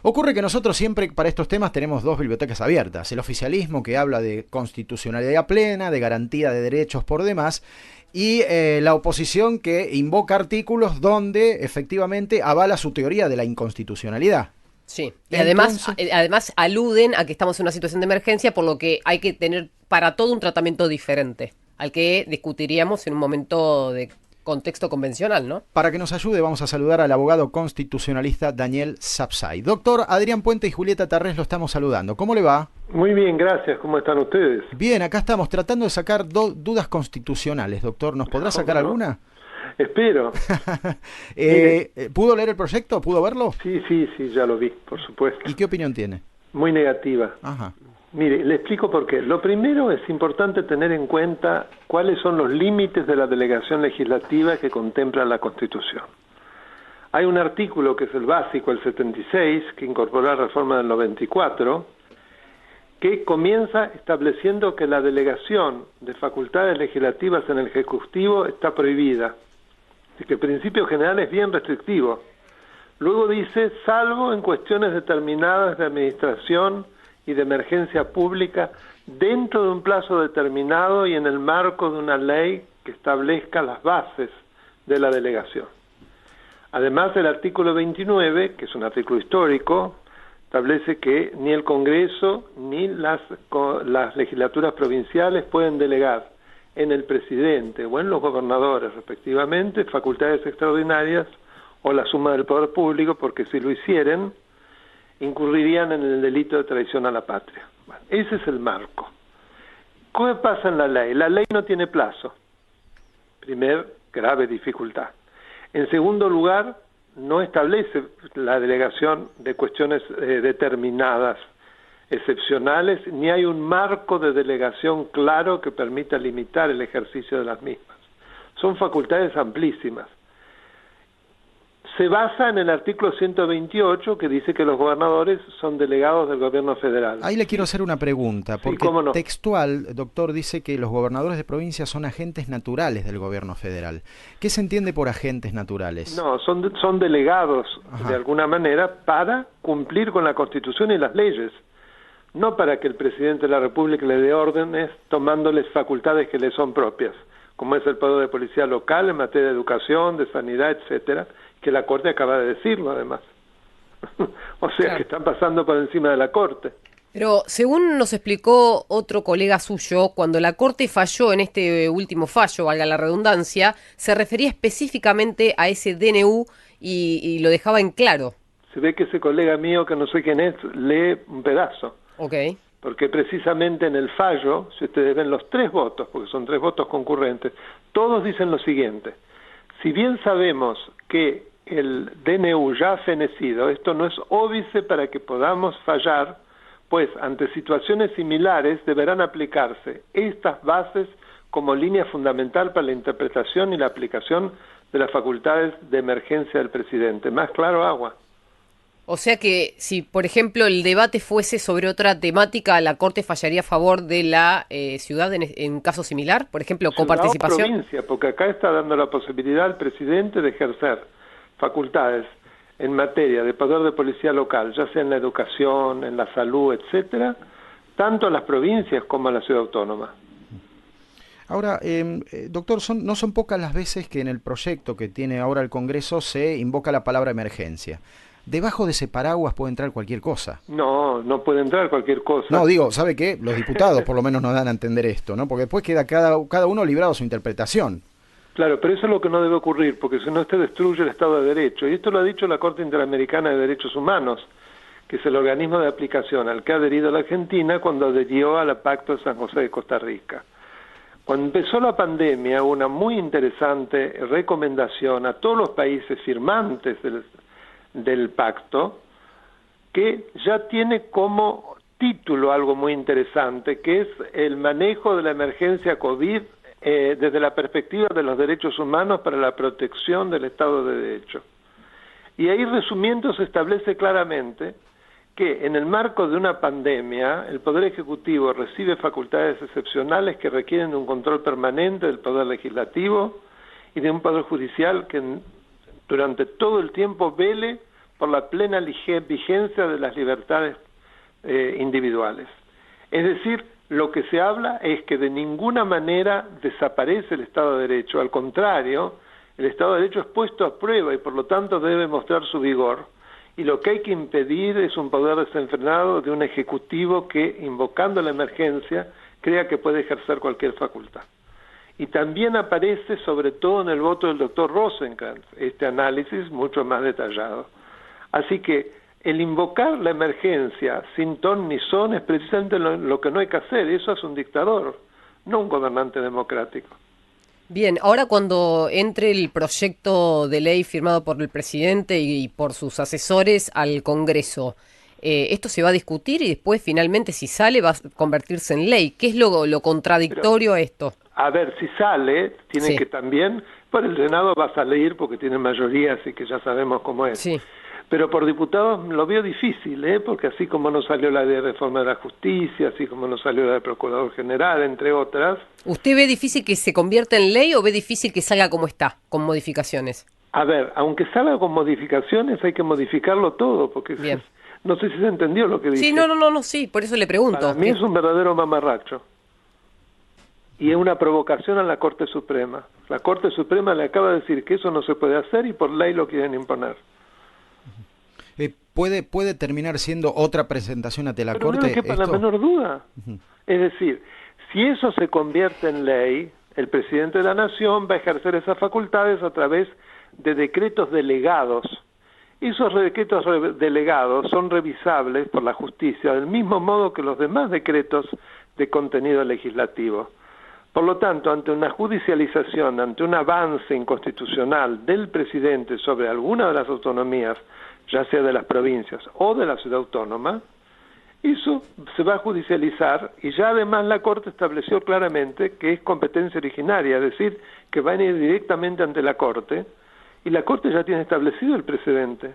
Ocurre que nosotros siempre para estos temas tenemos dos bibliotecas abiertas. El oficialismo, que habla de constitucionalidad plena, de garantía de derechos por demás, y la oposición, que invoca artículos donde efectivamente avala su teoría de la inconstitucionalidad. Sí, y Entonces, además aluden a que estamos en una situación de emergencia, por lo que hay que tener para todo un tratamiento diferente, al que discutiríamos en un momento de contexto convencional, ¿no? para que nos ayude, vamos a saludar al abogado constitucionalista Daniel Sapsay. Doctor Adrián Puente y Julieta Tarrés lo estamos saludando. ¿Cómo le va? Muy bien, gracias. ¿Cómo están ustedes? Bien, acá estamos tratando de sacar dudas constitucionales, doctor. ¿Nos podrá sacar ¿No? alguna? Espero. Mire, ¿Pudo leer el proyecto? ¿Pudo verlo? sí, ya lo vi, por supuesto. ¿Y qué opinión tiene? Muy negativa. Ajá. Mire, le explico por qué. Lo primero es importante tener en cuenta cuáles son los límites de la delegación legislativa que contempla la Constitución. Hay un artículo que es el básico, el 76, que incorporó la reforma del 94, que comienza estableciendo que la delegación de facultades legislativas en el Ejecutivo está prohibida. Y que el principio general es bien restrictivo. Luego dice, salvo en cuestiones determinadas de administración y de emergencia pública, dentro de un plazo determinado y en el marco de una ley que establezca las bases de la delegación. Además, el artículo 29, que es un artículo histórico, establece que ni el Congreso ni las legislaturas provinciales pueden delegar en el presidente o en los gobernadores, respectivamente, facultades extraordinarias o la suma del poder público, porque si lo hicieren, incurrirían en el delito de traición a la patria. Bueno, ese es el marco. ¿Qué pasa en la ley? La ley no tiene plazo. Primer grave dificultad. En segundo lugar, no establece la delegación de cuestiones determinadas, excepcionales, ni hay un marco de delegación claro que permita limitar el ejercicio de las mismas. Son facultades amplísimas. Se basa en el artículo 128, que dice que los gobernadores son delegados del gobierno federal. Ahí le quiero hacer una pregunta, porque cómo no. textual, doctor, dice que los gobernadores de provincia son agentes naturales del gobierno federal. ¿Qué se entiende por agentes naturales? No, son delegados, Ajá, de alguna manera, para cumplir con la Constitución y las leyes. No para que el presidente de la República le dé órdenes tomándoles facultades que le son propias, como es el poder de policía local en materia de educación, de sanidad, etcétera, que la Corte acaba de decirlo, además. O sea, Claro. que están pasando por encima de la Corte. Pero según nos explicó otro colega suyo, cuando la Corte falló en este último fallo, valga la redundancia, se refería específicamente a ese DNU y lo dejaba en claro. Se ve que ese colega mío, que no sé quién es, lee un pedazo. Ok. Porque precisamente en el fallo, si ustedes ven los 3 votos, porque son 3 votos concurrentes, todos dicen lo siguiente: si bien sabemos que el DNU ya ha fenecido, esto no es óbice para que podamos fallar, pues ante situaciones similares deberán aplicarse estas bases como línea fundamental para la interpretación y la aplicación de las facultades de emergencia del presidente. Más claro, agua. O sea que si, por ejemplo, el debate fuese sobre otra temática, la Corte fallaría a favor de la ciudad en caso similar, por ejemplo, Ciudad o coparticipación. provincia, porque acá está dando la posibilidad al presidente de ejercer facultades en materia de poder de policía local, ya sea en la educación, en la salud, etcétera, tanto a las provincias como a la ciudad autónoma. Ahora, doctor, no son pocas las veces que en el proyecto que tiene ahora el Congreso se invoca la palabra emergencia. Debajo de ese paraguas puede entrar cualquier cosa. No puede entrar cualquier cosa. No, digo, ¿sabe qué? Los diputados por lo menos nos dan a entender esto, ¿no? Porque después queda cada uno librado a su interpretación. Claro, pero eso es lo que no debe ocurrir, porque si no, este destruye el Estado de Derecho. Y esto lo ha dicho la Corte Interamericana de Derechos Humanos, que es el organismo de aplicación al que ha adherido la Argentina cuando adherió al Pacto de San José de Costa Rica. Cuando empezó la pandemia, hubo una muy interesante recomendación a todos los países firmantes del pacto, que ya tiene como título algo muy interesante, que es el manejo de la emergencia COVID desde la perspectiva de los derechos humanos para la protección del Estado de Derecho. Y ahí, resumiendo, se establece claramente que en el marco de una pandemia el Poder Ejecutivo recibe facultades excepcionales que requieren de un control permanente del Poder Legislativo y de un Poder Judicial que durante todo el tiempo vele por por la plena vigencia de las libertades individuales. Es decir, lo que se habla es que de ninguna manera desaparece el Estado de Derecho, al contrario, el Estado de Derecho es puesto a prueba y por lo tanto debe mostrar su vigor, y lo que hay que impedir es un poder desenfrenado de un ejecutivo que, invocando la emergencia, crea que puede ejercer cualquier facultad. Y también aparece, sobre todo en el voto del doctor Rosenkrantz, este análisis mucho más detallado. Así que el invocar la emergencia sin ton ni son es precisamente lo que no hay que hacer. Eso es un dictador, no un gobernante democrático. Bien, ahora cuando entre el proyecto de ley firmado por el presidente y por sus asesores al Congreso, esto se va a discutir y después finalmente si sale va a convertirse en ley. ¿Qué es lo contradictorio a esto? A ver, si sale, tienen que también, por el Senado va a salir porque tiene mayoría, así que ya sabemos cómo es. Sí. Pero por diputados lo veo difícil, porque así como no salió la de reforma de la justicia, así como no salió la de procurador general, entre otras. ¿Usted ve difícil que se convierta en ley o ve difícil que salga como está, con modificaciones? A ver, aunque salga con modificaciones, hay que modificarlo todo, porque no sé si se entendió lo que dije. Sí, no, sí, por eso le pregunto. Para mí es un verdadero mamarracho. Y es una provocación a la Corte Suprema. La Corte Suprema le acaba de decir que eso no se puede hacer y por ley lo quieren imponer. ¿Puede terminar siendo otra presentación ante la Corte? No le quepa la menor duda. Es decir, si eso se convierte en ley, el presidente de la Nación va a ejercer esas facultades a través de decretos delegados. Esos decretos delegados son revisables por la justicia del mismo modo que los demás decretos de contenido legislativo. Por lo tanto, ante una judicialización, ante un avance inconstitucional del presidente sobre alguna de las autonomías, ya sea de las provincias o de la ciudad autónoma, eso se va a judicializar y ya además la Corte estableció claramente que es competencia originaria, es decir, que van a ir directamente ante la Corte y la Corte ya tiene establecido el precedente.